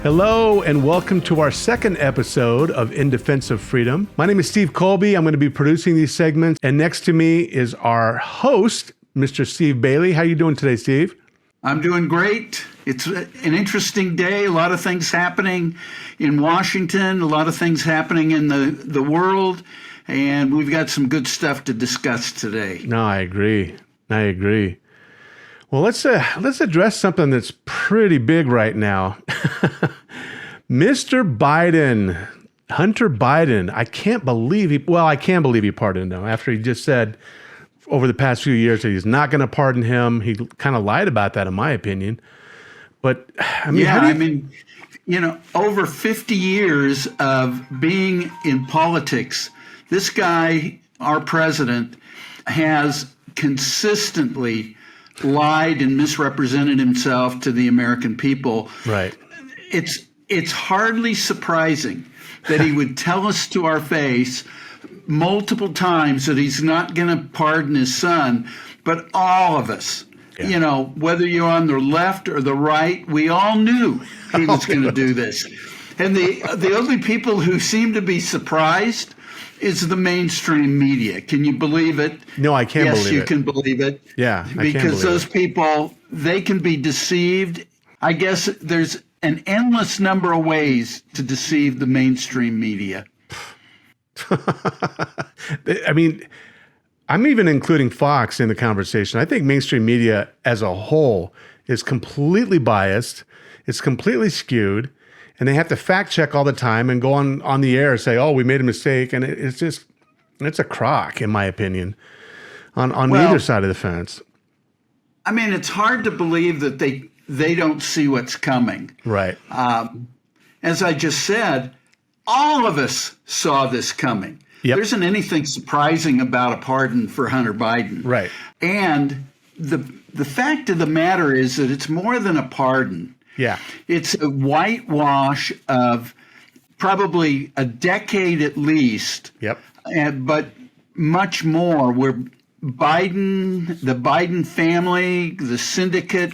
Hello and welcome to our second episode of In Defense of Freedom. My name is Steve Colby. I'm going to be producing these segments. And next to me is our host, Mr. Steve Bailey. How are you doing today, Steve? I'm doing great. It's an interesting day. A lot of things happening in Washington, a lot of things happening in the world, and we've got some good stuff to discuss today. No, I agree. Well, let's address something that's pretty big right now. Mr. Biden, Hunter Biden, I can believe he pardoned him after he just said over the past few years that he's not going to pardon him. He kind of lied about that, in my opinion. But I mean, over 50 years of being in politics, this guy, our president, has consistently lied and misrepresented himself to the American people. Right. It's hardly surprising that he would tell us to our face multiple times that he's not going to pardon his son, but all of us, whether you're on the left or the right, we all knew he was going to do this. And the only people who seem to be surprised is the mainstream media. Can you believe it? No, I can't believe it. Yes, you can believe it. Yeah, because those people, they can be deceived. I guess there's an endless number of ways to deceive the mainstream media. I mean, I'm even including Fox in the conversation. I think mainstream media as a whole is completely biased. It's completely skewed. And they have to fact check all the time and go on the air and say, oh, we made a mistake. And it's a crock, in my opinion, on neither side of the fence. I mean, it's hard to believe that they don't see what's coming. Right. As I just said, all of us saw this coming. Yep. There isn't anything surprising about a pardon for Hunter Biden. Right. And the fact of the matter is that it's more than a pardon. Yeah. It's a whitewash of probably a decade at least. Yep. But much more, where the Biden family, the syndicate,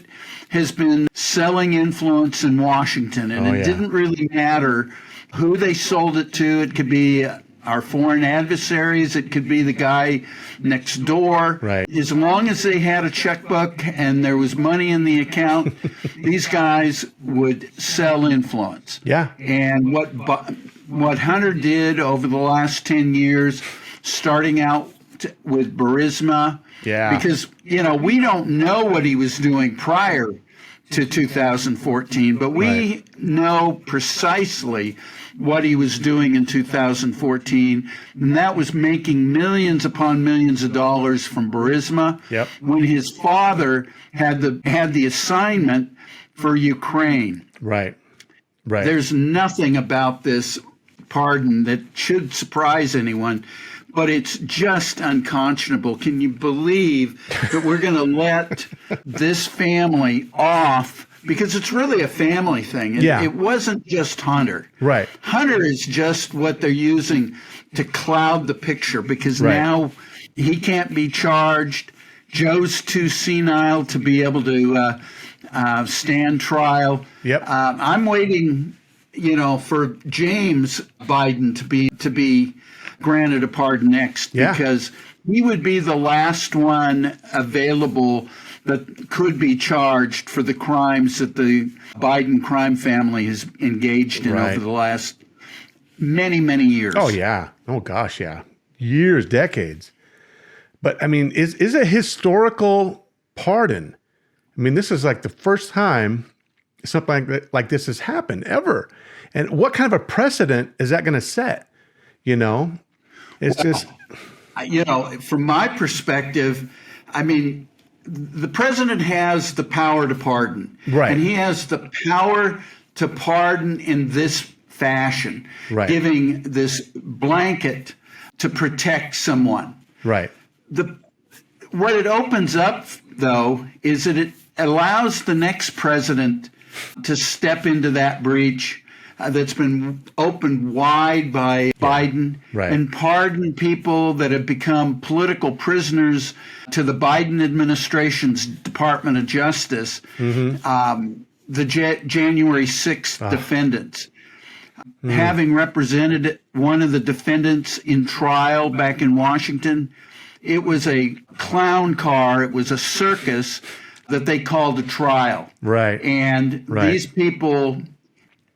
has been selling influence in Washington. And it didn't really matter who they sold it to. It could be our foreign adversaries. It could be the guy next door. Right. As long as they had a checkbook and there was money in the account, these guys would sell influence. Yeah. And what Hunter did over the last 10 years, starting out with Burisma, because, we don't know what he was doing prior to 2014, but we know precisely what he was doing in 2014, and that was making millions upon millions of dollars from Burisma. Yep. When his father had the assignment for Ukraine. Right. There's nothing about this pardon that should surprise anyone, but it's just unconscionable. Can you believe that we're going to let this family off? Because it's really a family thing. It wasn't just Hunter. Right. Hunter is just what they're using to cloud the picture, because now he can't be charged. Joe's too senile to be able to stand trial. Yep. I'm waiting, for James Biden to be granted a pardon next, because he would be the last one available that could be charged for the crimes that the Biden crime family has engaged in over the last many, many years. Oh, yeah. Oh, gosh, yeah. Years, decades. But, I mean, is a historical pardon. I mean, this is like the first time something like this has happened ever. And what kind of a precedent is that going to set? It's just... From my perspective, I mean, the president has the power to pardon. Right. And he has the power to pardon in this fashion, giving this blanket to protect someone. Right. What it opens up, though, is that it allows the next president to step into that breach that's been opened wide by Biden, and pardon people that have become political prisoners to the Biden administration's Department of Justice. the January 6th defendants. Having represented one of the defendants in trial back in Washington, it was a clown car. It was a circus that they called a trial. Right. And these people,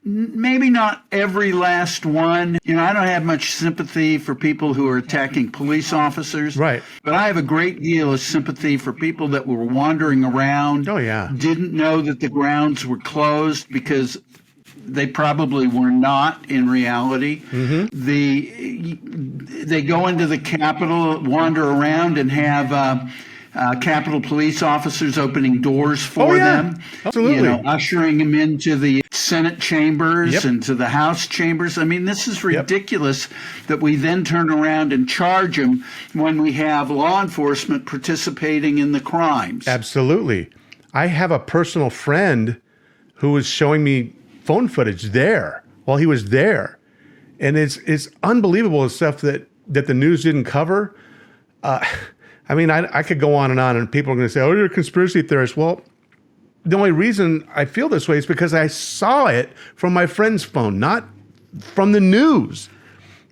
maybe not every last one. I don't have much sympathy for people who are attacking police officers. Right. But I have a great deal of sympathy for people that were wandering around. Oh, yeah. Didn't know that the grounds were closed because they probably were not in reality. They go into the Capitol, wander around, and have Capitol police officers opening doors for them. Absolutely. Ushering them into the Senate chambers and to the House chambers. I mean, this is ridiculous that we then turn around and charge them when we have law enforcement participating in the crimes. Absolutely. I have a personal friend who was showing me phone footage there while he was there. And it's unbelievable the stuff that the news didn't cover. I mean, I could go on, and people are going to say, oh, you're a conspiracy theorist. Well, the only reason I feel this way is because I saw it from my friend's phone, not from the news.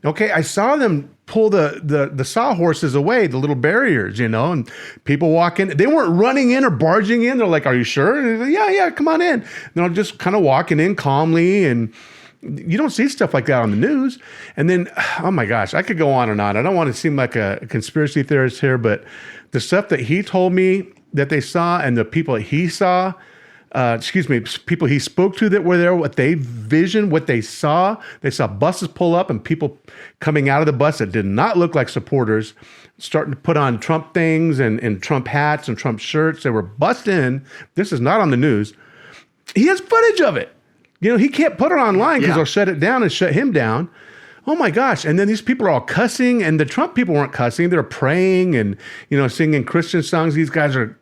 Okay, I saw them pull the sawhorses away, the little barriers, and people walk in. They weren't running in or barging in. They're like, are you sure? And they're like, yeah, come on in. And they're just kind of walking in calmly, and you don't see stuff like that on the news. And then, oh my gosh, I could go on and on. I don't want to seem like a conspiracy theorist here, but the stuff that he told me that they saw and the people that he saw, people he spoke to that were there, what they saw buses pull up and people coming out of the bus that did not look like supporters, starting to put on Trump things and Trump hats and Trump shirts. They were bussed in. This is not on the news. He has footage of it. He can't put it online because they'll shut it down and shut him down. Oh my gosh. And then these people are all cussing, and the Trump people weren't cussing. They're praying and, singing Christian songs. These guys are,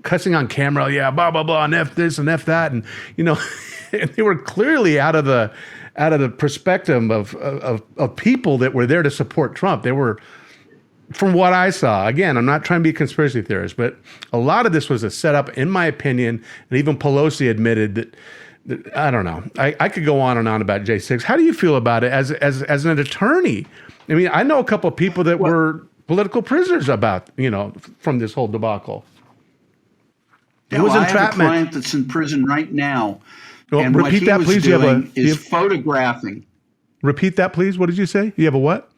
cussing on camera. Yeah, blah, blah, blah, and F this and F that. And, and they were clearly out of the perspective of people that were there to support Trump. They were, from what I saw, again, I'm not trying to be a conspiracy theorist, but a lot of this was a setup, in my opinion. And even Pelosi admitted that, I don't know. I could go on and on about J6. How do you feel about it as an attorney? I mean, I know a couple of people that were political prisoners from this whole debacle. It was entrapment. I have a client that's in prison right now. Well, and repeat that, please. Photographing. Repeat that, please. What did you say? You have a what?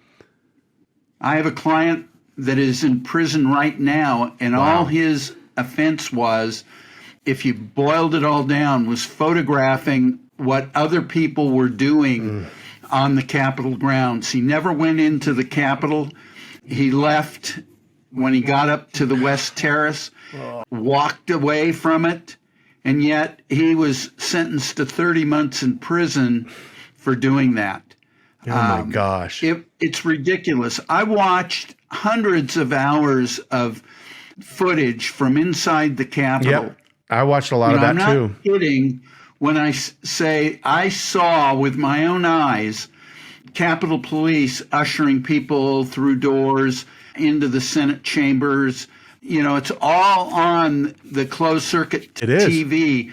I have a client that is in prison right now, and all his offense was, if you boiled it all down, was photographing what other people were doing on the Capitol grounds. He never went into the Capitol. He left when he got up to the West Terrace, walked away from it, and yet he was sentenced to 30 months in prison for doing that. Oh my gosh. It's ridiculous. I watched hundreds of hours of footage from inside the Capitol. Yep. I watched a lot of that too. I'm not kidding when I say I saw with my own eyes Capitol Police ushering people through doors into the Senate chambers. It's all on the closed circuit TV,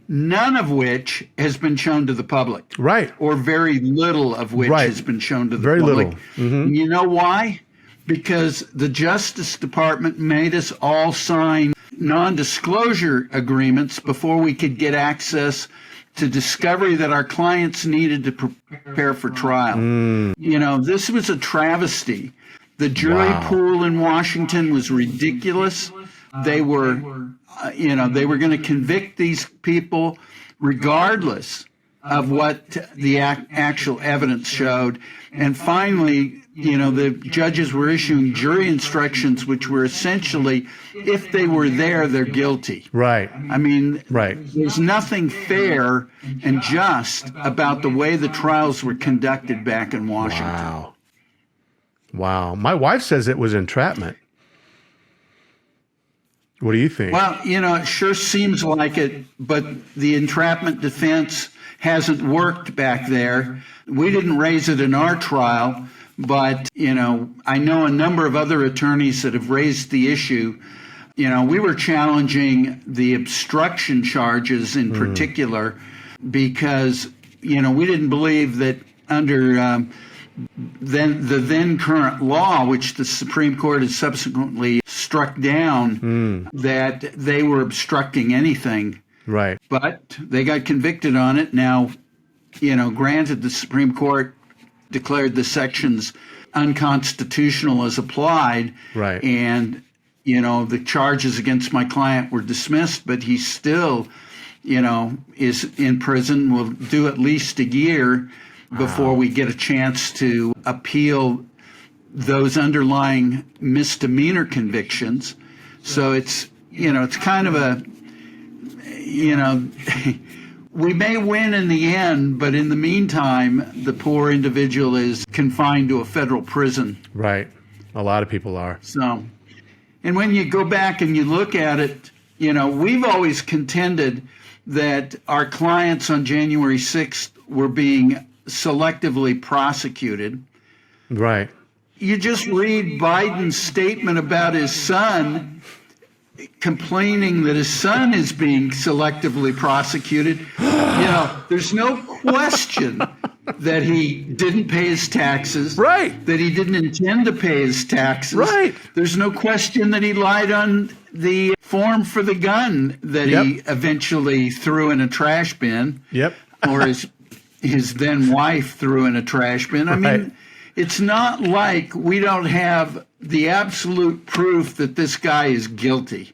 none of which has been shown to the public. Right. Or very little of which has been shown to the public. Very little. Mm-hmm. You know why? Because the Justice Department made us all sign non-disclosure agreements before we could get access to discovery that our clients needed to prepare for trial. This was a travesty. The jury pool in Washington was ridiculous. They were, they were going to convict these people regardless of what the actual evidence showed. And finally, the judges were issuing jury instructions, which were essentially, if they were there, they're guilty. Right. I mean, there's nothing fair and just about the way the trials were conducted back in Washington. Wow. My wife says it was entrapment. What do you think? Well, it sure seems like it, but the entrapment defense hasn't worked back there. We didn't raise it in our trial, but, I know a number of other attorneys that have raised the issue. We were challenging the obstruction charges in particular because, we didn't believe that under the then current law, which the Supreme Court has subsequently struck down, that they were obstructing anything. Right. But they got convicted on it. Now, granted, the Supreme Court declared the sections unconstitutional as applied. Right. And, the charges against my client were dismissed, but he still, is in prison, will do at least a year before we get a chance to appeal those underlying misdemeanor convictions. So it's kind of a, we may win in the end, but in the meantime, the poor individual is confined to a federal prison. Right. A lot of people are. So, and when you go back and you look at it, we've always contended that our clients on January 6th were being selectively prosecuted. Right. You just read Biden's statement about his son, complaining that his son is being selectively prosecuted. There's no question that he didn't pay his taxes. Right. That he didn't intend to pay his taxes. Right. There's no question that he lied on the form for the gun that he eventually threw in a trash bin. Yep. Or his then wife threw in a trash bin. I mean, it's not like we don't have the absolute proof that this guy is guilty.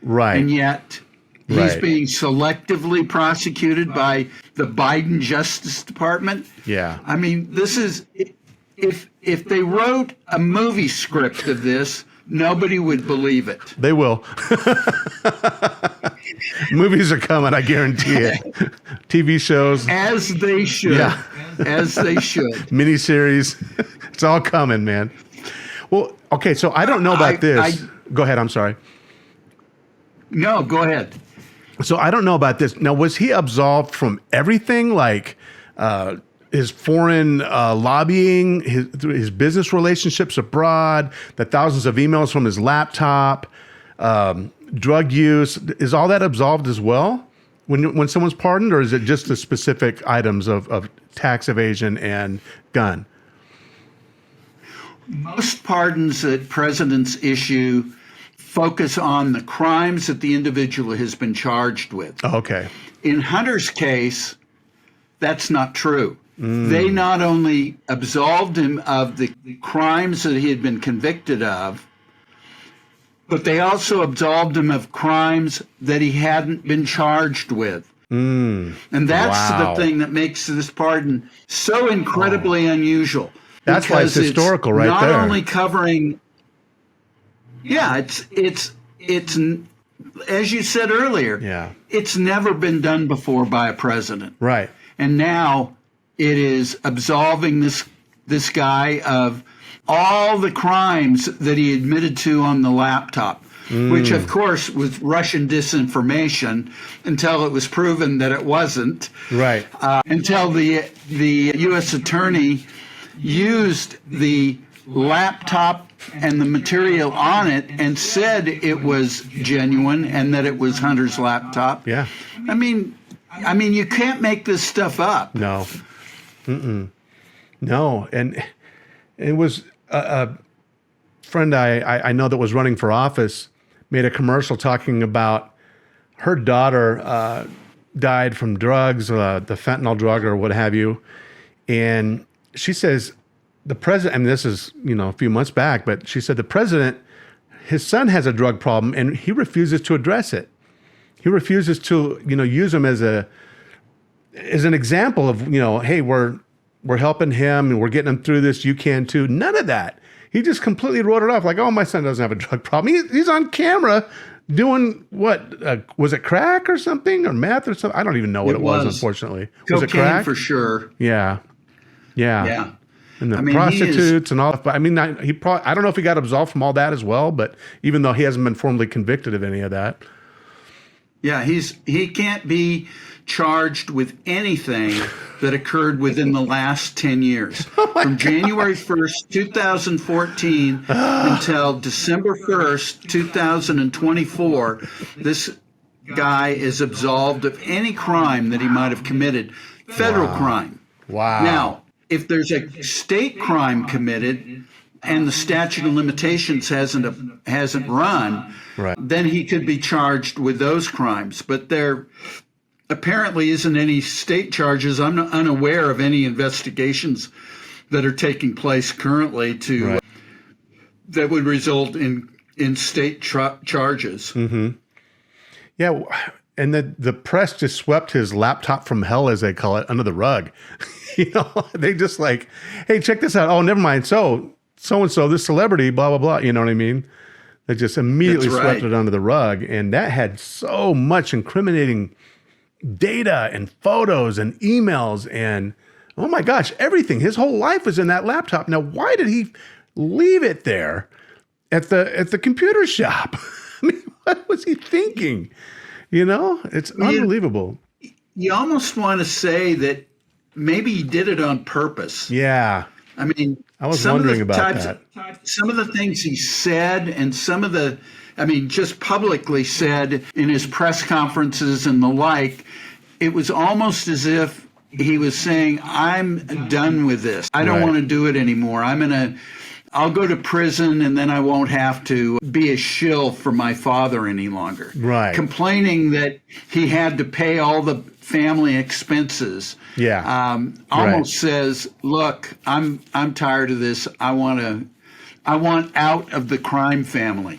Right. And yet he's being selectively prosecuted by the Biden Justice Department. Yeah. I mean, this is, if they wrote a movie script of this, nobody would believe it. They will. Movies are coming, I guarantee it. TV shows. As they should. Yeah. As they should. Miniseries. It's all coming, man. Well, okay, so I don't know about this. Go ahead, I'm sorry. No, go ahead. So I don't know about this. Now, was he absolved from everything, like his foreign lobbying, his business relationships abroad, the thousands of emails from his laptop, drug use? Is all that absolved as well when someone's pardoned, or is it just the specific items of tax evasion and gun? Most pardons that presidents issue focus on the crimes that the individual has been charged with. Oh, okay. In Hunter's case, that's not true. They not only absolved him of the crimes that he had been convicted of, but they also absolved him of crimes that he hadn't been charged with. And that's the thing that makes this pardon so incredibly unusual. That's why it's historical, right there. Not only covering... Yeah, it's as you said earlier, it's never been done before by a president. Right. And now it is absolving this guy of all the crimes that he admitted to on the laptop, which of course was Russian disinformation until it was proven that it wasn't. Right. Until the U.S. attorney used the laptop and the material on it and said it was genuine and that it was Hunter's laptop. Yeah. I mean, you can't make this stuff up. No. No. And it was a friend I know that was running for office made a commercial talking about her daughter died from drugs, the fentanyl drug or what have you. And she says, the president, I mean, this is, a few months back, but she said the president, his son has a drug problem and he refuses to address it. He refuses to, use him as an example of, hey, we're helping him and we're getting him through this. You can too. None of that. He just completely wrote it off like, oh, my son doesn't have a drug problem. He's on camera doing what? Was it crack or something or meth or something? I don't even know what it was, unfortunately. Was it crack? For sure. Yeah. Yeah. And the prostitutes and all. But I mean, I don't know if he got absolved from all that as well, but even though he hasn't been formally convicted of any of that. Yeah, he can't be charged with anything that occurred within the last 10 years. From January 1st, 2014 until December 1st, 2024, this guy is absolved of any crime that he might have committed, federal crime. Wow. Now, if there's a state crime committed and the statute of limitations hasn't run, Right. then he could be charged with those crimes. But there apparently isn't any state charges. I'm unaware of any investigations that are taking place currently that would result in state charges. Mm-hmm. Yeah, and the press just swept his laptop from hell, as they call it, under the rug. They just like, hey, check this out. Oh, never mind. So-and-so, this celebrity, blah, blah, blah. You know what I mean? They just immediately swept it under the rug. And that had so much incriminating data and photos and emails and, oh my gosh, everything. His whole life was in that laptop. Now, why did he leave it there at the computer shop? I mean, what was he thinking? It's unbelievable. You almost want to say that maybe he did it on purpose. Yeah. I mean, I was wondering about that. Some of the things he said and just publicly said in his press conferences and the like, it was almost as if he was saying, I'm done with this. I don't want to do it anymore. I'll go to prison and then I won't have to be a shill for my father any longer. Right. Complaining that he had to pay all the family expenses. Yeah. Almost says, look, I'm tired of this. I want out of the crime family.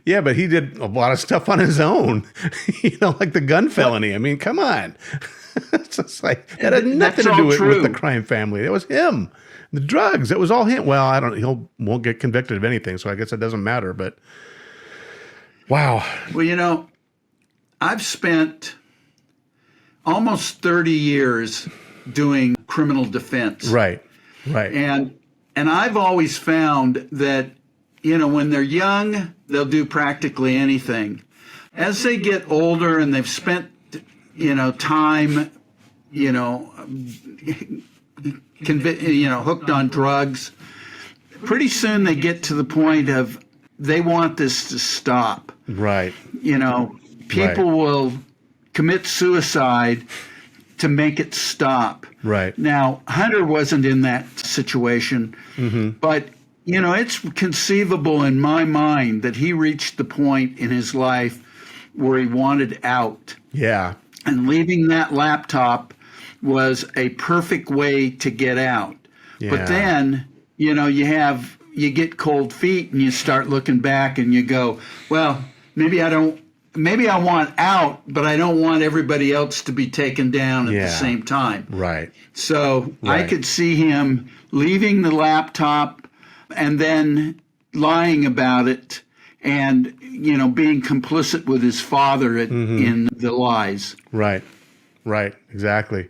Yeah, but he did a lot of stuff on his own, like the gun felony. I mean, come on. It's just like, it had nothing to do with the crime family. It was him. The drugs, it was all him. Well, he won't get convicted of anything, so I guess it doesn't matter, but wow. Well, I've spent almost 30 years doing criminal defense. Right. And I've always found that, when they're young, they'll do practically anything. As they get older and they've spent, time, hooked on drugs, pretty soon they get to the point of they want this to stop. Right. People will commit suicide to make it stop. Right. Now, Hunter wasn't in that situation, but it's conceivable in my mind that he reached the point in his life where he wanted out. Yeah. And leaving that laptop was a perfect way to get out. Yeah. But then, you get cold feet and you start looking back and you go, well, maybe I want out, but I don't want everybody else to be taken down at the same time. Right. So I could see him leaving the laptop and then lying about it and, being complicit with his father in the lies. Right. Exactly.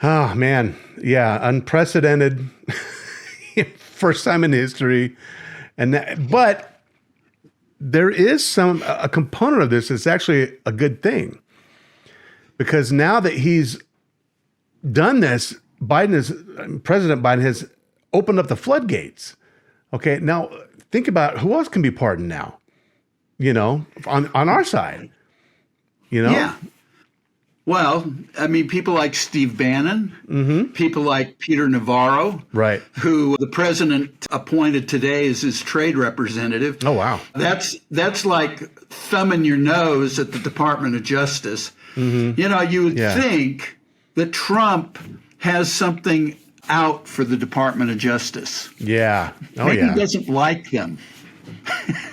Oh, man. Yeah. Unprecedented. First time in history. But there is a component of this that's actually a good thing. Because now that he's done this, President Biden has opened up the floodgates. Okay. Now think about who else can be pardoned now, on our side, Yeah. Well, people like Steve Bannon, people like Peter Navarro, right, who the president appointed today as his trade representative. Oh, wow. That's like thumbing your nose at the Department of Justice. You would think that Trump has something out for the Department of Justice. Yeah. Maybe he doesn't like them.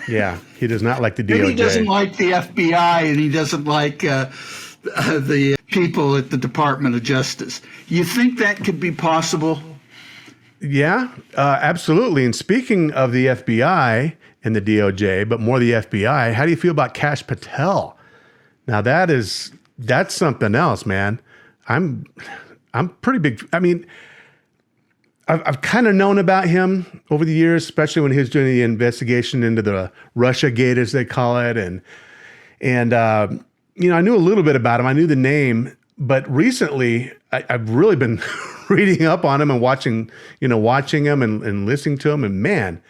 Yeah, he does not like the DOJ. Maybe he doesn't like the FBI and he doesn't like the people at the Department of Justice. You think that could be possible? Yeah, absolutely. And speaking of the FBI and the DOJ, but more the FBI, how do you feel about Kash Patel? Now that's something else, man. I'm pretty big. I've kind of known about him over the years, especially when he was doing the investigation into the Russia Gate, as they call it, and I knew a little bit about him. I knew the name, but recently I've really been reading up on him and watching him and listening to him, and man,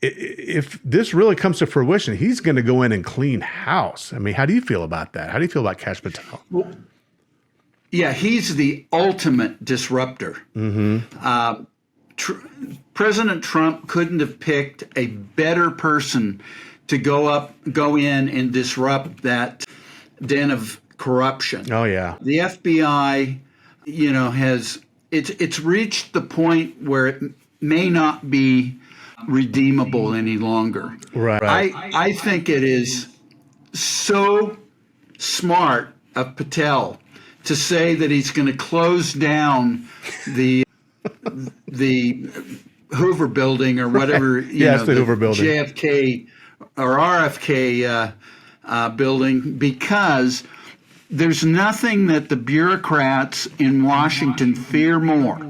if this really comes to fruition, he's going to go in and clean house. I mean, how do you feel about that? How do you feel about Kash Patel? Well, yeah, he's the ultimate disruptor. Mm-hmm. President Trump couldn't have picked a better person to go in and disrupt that den of corruption. Oh yeah, the FBI, it's reached the point where it may not be redeemable any longer. Right. I think it is so smart of Patel to say that he's going to close down the Hoover Building or whatever. Yes, the Hoover Building, JFK or RFK building, because there's nothing that the bureaucrats in Washington fear more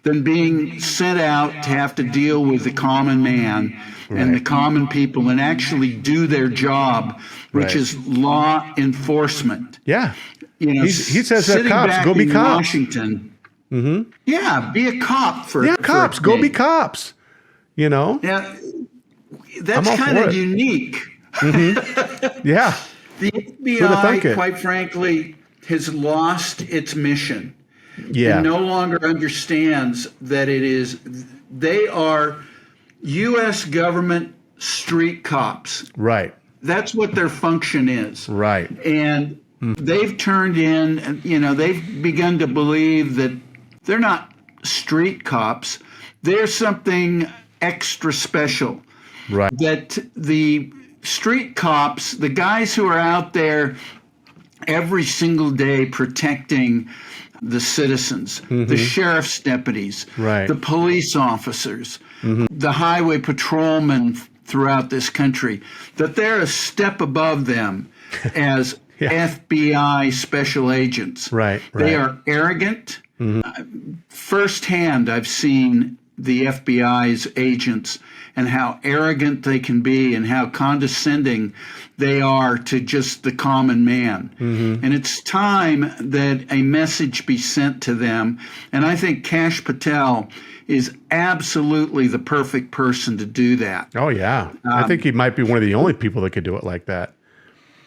than being sent out to have to deal with the common man and the common people and actually do their job, which is law enforcement. Yeah. He says that cops go be cops. Washington. Mm-hmm. Yeah, be a cop for cops go be cops. Yeah, that's kind of unique. Mm-hmm. Yeah, the FBI, quite frankly, has lost its mission. Yeah, and no longer understands that they are U.S. government street cops. Right. That's what their function is. Right. And they've turned in, they've begun to believe that they're not street cops. They're something extra special. Right. That the street cops, the guys who are out there every single day protecting the citizens, the sheriff's deputies, the police officers, the highway patrolmen throughout this country, that they're a step above them as FBI special agents. Right. They are arrogant. Firsthand, I've seen the FBI's agents and how arrogant they can be and how condescending they are to just the common man. And it's time that a message be sent to them. And I think Kash Patel is absolutely the perfect person to do that. Oh, yeah. I think he might be one of the only people that could do it like that.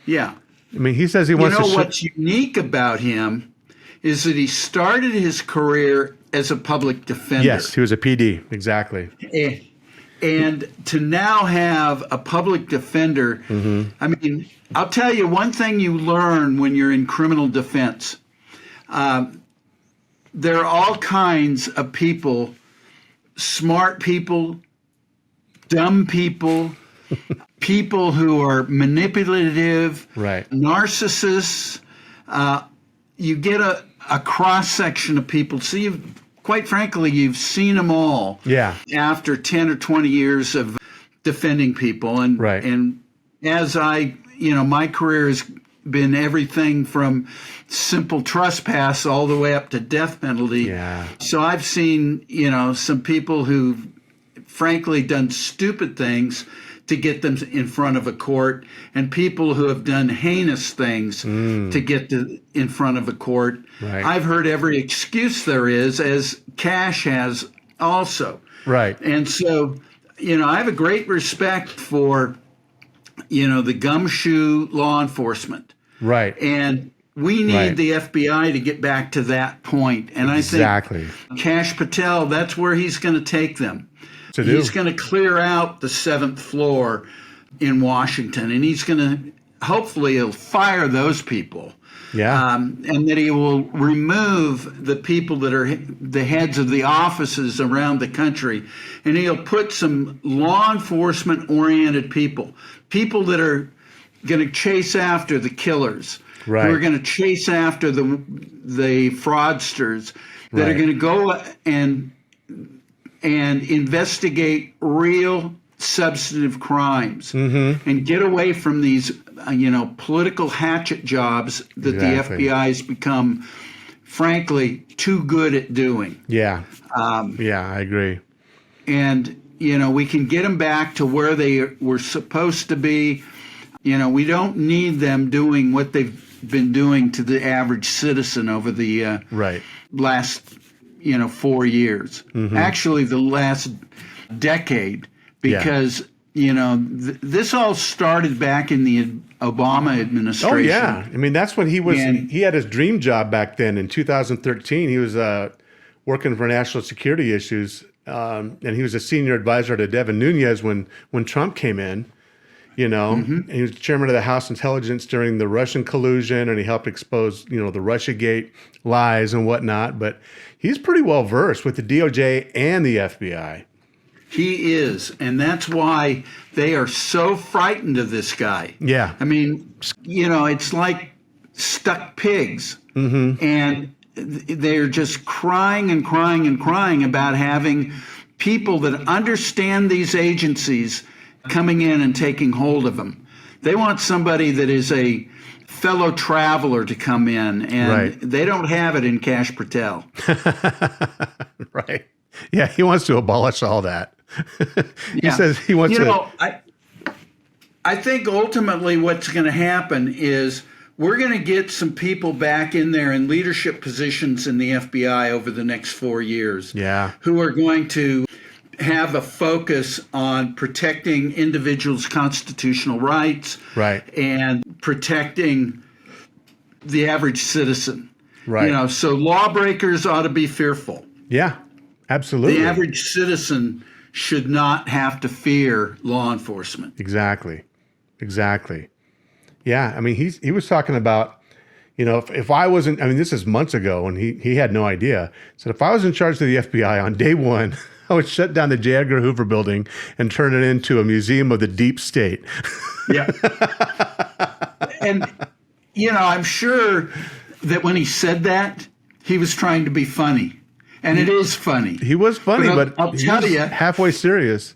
Yeah. I mean, he says he wants to... What's unique about him is that he started his career as a public defender. Yes, he was a PD, exactly. And to now have a public defender, I mean, I'll tell you one thing you learn when you're in criminal defense. There are all kinds of people, smart people, dumb people, people who are manipulative, narcissists. You get a cross-section of people. So quite frankly, you've seen them all. Yeah. After 10 or 20 years of defending people. And as my career has been everything from simple trespass all the way up to death penalty. Yeah. So I've seen, some people who've frankly done stupid things to get them in front of a court, and people who have done heinous things to get in front of a court. Right. I've heard every excuse there is, as Kash has also. Right. And so, I have a great respect for, the gumshoe law enforcement. Right. And we need the FBI to get back to that point. And I think Kash Patel, that's where he's going to take them. He's going to clear out the 7th floor in Washington, and he's going to, hopefully, he'll fire those people. Yeah. And that he will remove the people that are the heads of the offices around the country, and he'll put some law enforcement-oriented people that are going to chase after the killers, who are going to chase after the fraudsters, that are going to go and investigate real substantive crimes and get away from these, political hatchet jobs that the FBI has become frankly, too good at doing. Yeah. Yeah, I agree. And, we can get them back to where they were supposed to be. We don't need them doing what they've been doing to the average citizen over the Right. last 4 years. Actually, the last decade, because this all started back in the Obama administration. Oh yeah, I mean that's when he was. And- he had his dream job back then in 2013. He was working for national security issues, and he was a senior advisor to Devin Nunes when Trump came in. And he was chairman of the House Intelligence during the Russian collusion, and he helped expose, the Russiagate lies and whatnot. But he's pretty well versed with the DOJ and the FBI. He is, and that's why they are so frightened of this guy. Yeah. I mean, it's like stuck pigs. And they're just crying and crying and crying about having people that understand these agencies coming in and taking hold of them. They want somebody that is a fellow traveler to come in, and Right. they don't have it in Kash Patel. Right. Yeah, he wants to abolish all that. He Yeah. says he wants to. I think ultimately what's going to happen is we're going to get some people back in there in leadership positions in the FBI over the next 4 years. Yeah. Who are going to have a focus on protecting individuals' constitutional rights, Right. and protecting the average citizen. Right. So lawbreakers ought to be fearful. Yeah, absolutely. The average citizen should not have to fear law enforcement. Exactly. Yeah, I mean, he was talking about, if I wasn't, I mean, this is months ago, and he had no idea. Said if I was in charge of the FBI on day one, I would shut down the J. Edgar Hoover building and turn it into a museum of the deep state. Yeah. And, I'm sure that when he said that, he was trying to be funny. And it is funny. He was funny, but I'll he tell was you, halfway serious.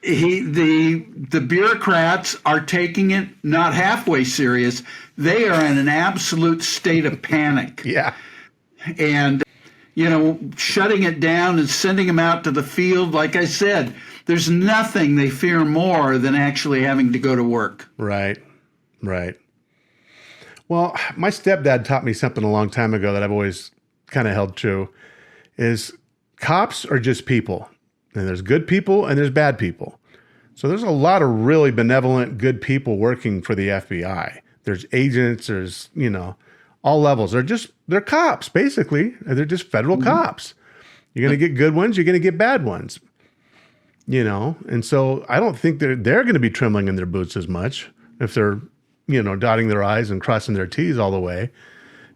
the bureaucrats are taking it not halfway serious. They are in an absolute state of panic. Yeah. And, shutting it down and sending them out to the field, like I said, there's nothing they fear more than actually having to go to work. Right. Well, my stepdad taught me something a long time ago that I've always kind of held true, is cops are just people. And there's good people and there's bad people. So there's a lot of really benevolent, good people working for the FBI. There's agents, there's, all levels. They're cops, basically. They're just federal cops. You're going to get good ones, you're going to get bad ones. And so I don't think they're going to be trembling in their boots as much if they're, dotting their I's and crossing their T's all the way.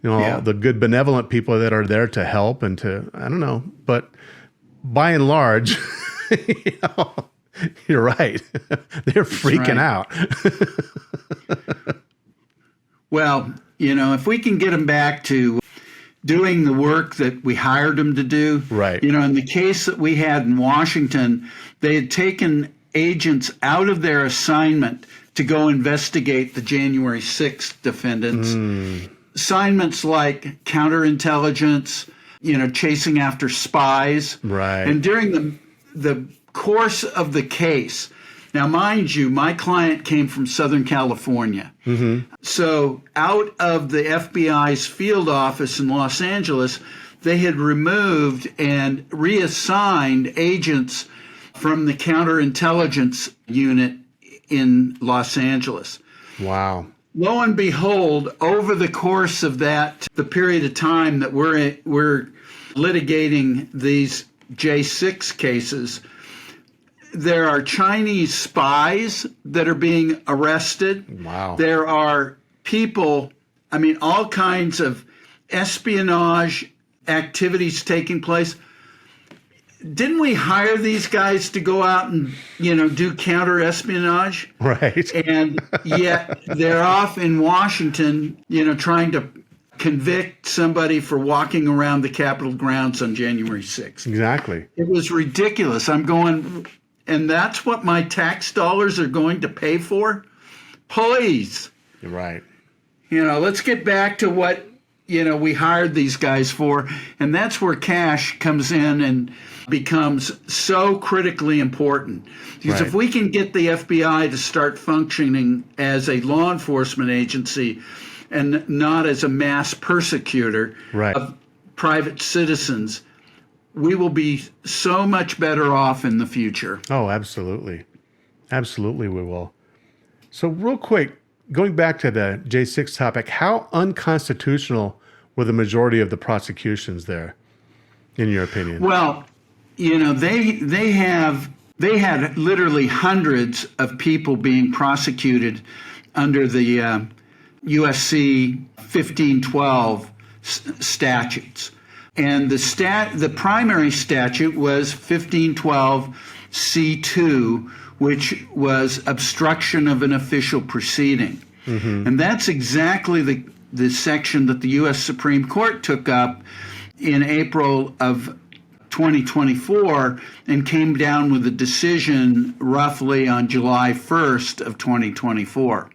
All the good benevolent people that are there to help and to, I don't know, but by and large, you're right. They're freaking out. Well, if we can get them back to doing the work that we hired them to do. Right. In the case that we had in Washington, they had taken agents out of their assignment to go investigate the January 6th defendants. Assignments like counterintelligence, chasing after spies. Right. And during the course of the case, now, mind you, my client came from Southern California. So out of the FBI's field office in Los Angeles, they had removed and reassigned agents from the counterintelligence unit in Los Angeles. Wow. Lo and behold, over the course of the period of time that we're litigating these J6 cases, there are Chinese spies that are being arrested. Wow. There are people, all kinds of espionage activities taking place. Didn't we hire these guys to go out and, do counter espionage? Right. And yet they're off in Washington, trying to convict somebody for walking around the Capitol grounds on January 6th. Exactly. It was ridiculous. I'm going, and that's what my tax dollars are going to pay for? Please. You're right. Let's get back to what we hired these guys for. And that's where Kash comes in and becomes so critically important. Because Right. if we can get the FBI to start functioning as a law enforcement agency and not as a mass persecutor Right. of private citizens, we will be so much better off in the future. Oh, absolutely. Absolutely, we will. So, real quick, going back to the J6 topic, how unconstitutional were the majority of the prosecutions there, in your opinion? Well, they had literally hundreds of people being prosecuted under the USC 1512 statutes. And the primary statute was 1512 C2, which was obstruction of an official proceeding. Mm-hmm. And that's exactly the section that the U.S. Supreme Court took up in April of 2024 and came down with a decision roughly on July 1st of 2024.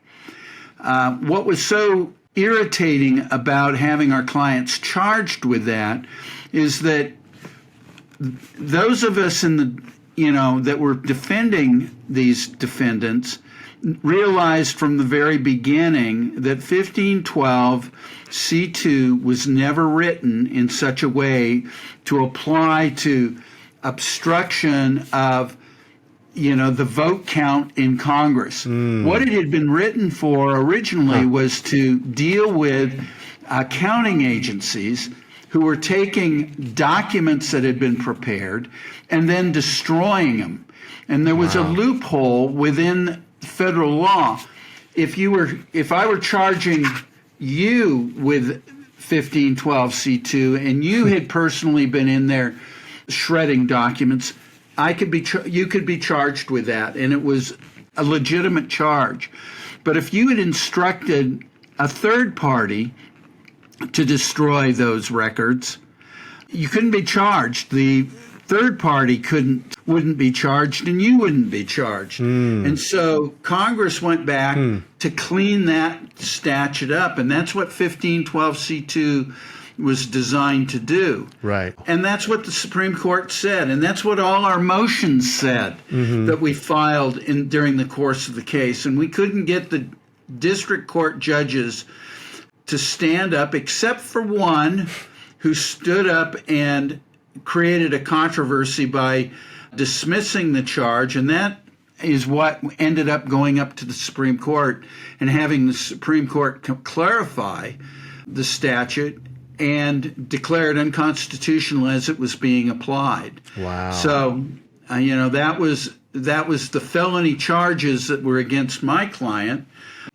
What was so irritating about having our clients charged with that is that those of us that were defending these defendants realized from the very beginning that 1512 C2 was never written in such a way to apply to obstruction of the vote count in Congress. What it had been written for originally was to deal with counting agencies who were taking documents that had been prepared and then destroying them. And there was a loophole within federal law. If I were charging you with 1512 C2 and you had personally been in there shredding documents, you could be charged with that, and it was a legitimate charge. But if you had instructed a third party to destroy those records, you couldn't be charged. The third party wouldn't be charged, and you wouldn't be charged. And so Congress went back to clean that statute up, and that's what 1512 C2 was designed to do. Right. And that's what the Supreme Court said, and that's what all our motions said that we filed during the course of the case. And we couldn't get the district court judges to stand up, except for one who stood up and created a controversy by dismissing the charge, and that is what ended up going up to the Supreme Court and having the Supreme Court clarify the statute and declare it unconstitutional as it was being applied. Wow. So, that was the felony charges that were against my client,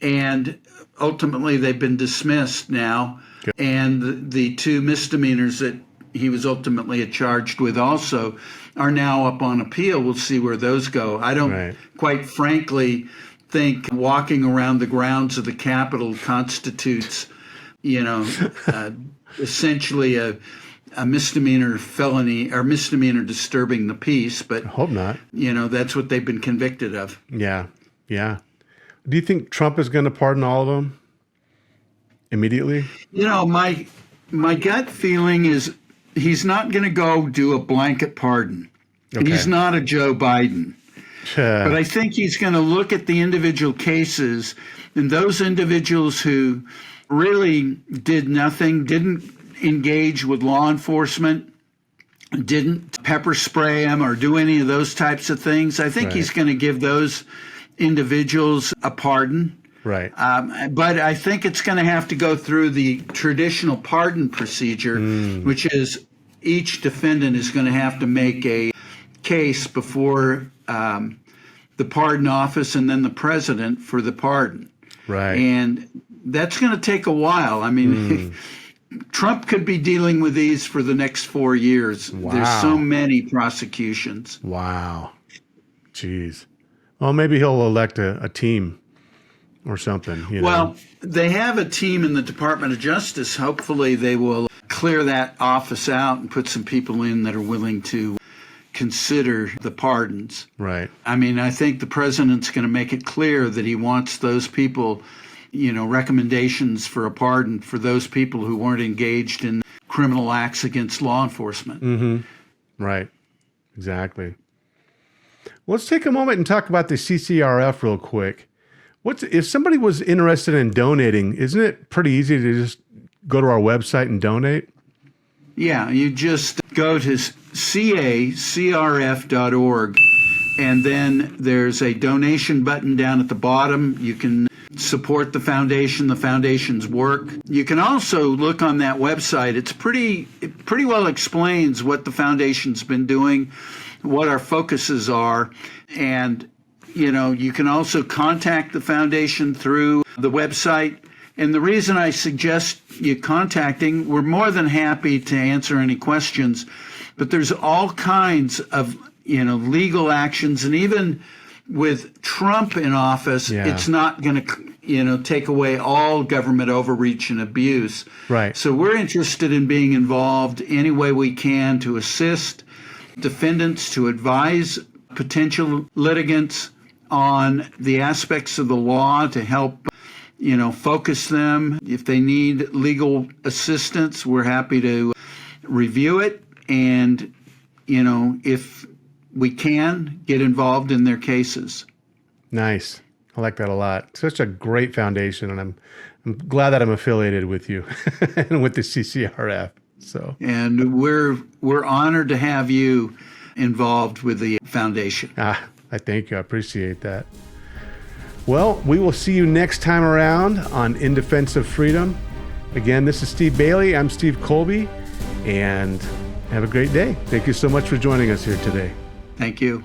and ultimately they've been dismissed now. Good. And the two misdemeanors that he was ultimately charged with also are now up on appeal. We'll see where those go. I don't, quite frankly, think walking around the grounds of the Capitol constitutes, essentially a misdemeanor felony or misdemeanor disturbing the peace. But I hope not. That's what they've been convicted of. Yeah. Yeah. Do you think Trump is going to pardon all of them immediately? My gut feeling is he's not going to go do a blanket pardon. Okay. He's not a Joe Biden. But I think he's going to look at the individual cases, and those individuals who really did nothing, didn't engage with law enforcement, didn't pepper spray them or do any of those types of things. I think he's going to give those individuals a pardon. Right. But I think it's going to have to go through the traditional pardon procedure, which is each defendant is going to have to make a case before the pardon office and then the president for the pardon. Right. And that's going to take a while. I mean, Trump could be dealing with these for the next 4 years. Wow. There's so many prosecutions. Wow. Jeez. Well, maybe he'll elect a team or something. Well, they have a team in the Department of Justice. Hopefully they will clear that office out and put some people in that are willing to consider the pardons. Right. I mean, I think the president's going to make it clear that he wants those people recommendations for a pardon for those people who weren't engaged in criminal acts against law enforcement. Right. Exactly. Let's take a moment and talk about the CCRF real quick. If somebody was interested in donating, isn't it pretty easy to just go to our website and donate? Yeah, you just go to cacrf.org, and then there's a donation button down at the bottom. You can support the foundation's work. You can also look on that website. It pretty well explains what the foundation's been doing, what our focuses are, and you can also contact the foundation through the website. And the reason I suggest you contacting, we're more than happy to answer any questions, but there's all kinds of legal actions, and even with Trump in office, it's not going to take away all government overreach and abuse. Right. So we're interested in being involved any way we can to assist defendants, to advise potential litigants on the aspects of the law, to help focus them. If they need legal assistance, we're happy to review it, and if we can, get involved in their cases. Nice. I like that a lot. Such a great foundation, and I'm glad that I'm affiliated with you and with the CCRF. And we're honored to have you involved with the foundation. I thank you. I appreciate that. Well, we will see you next time around on In Defense of Freedom. Again, this is Steve Bailey. I'm Steve Colby, and have a great day. Thank you so much for joining us here today. Thank you.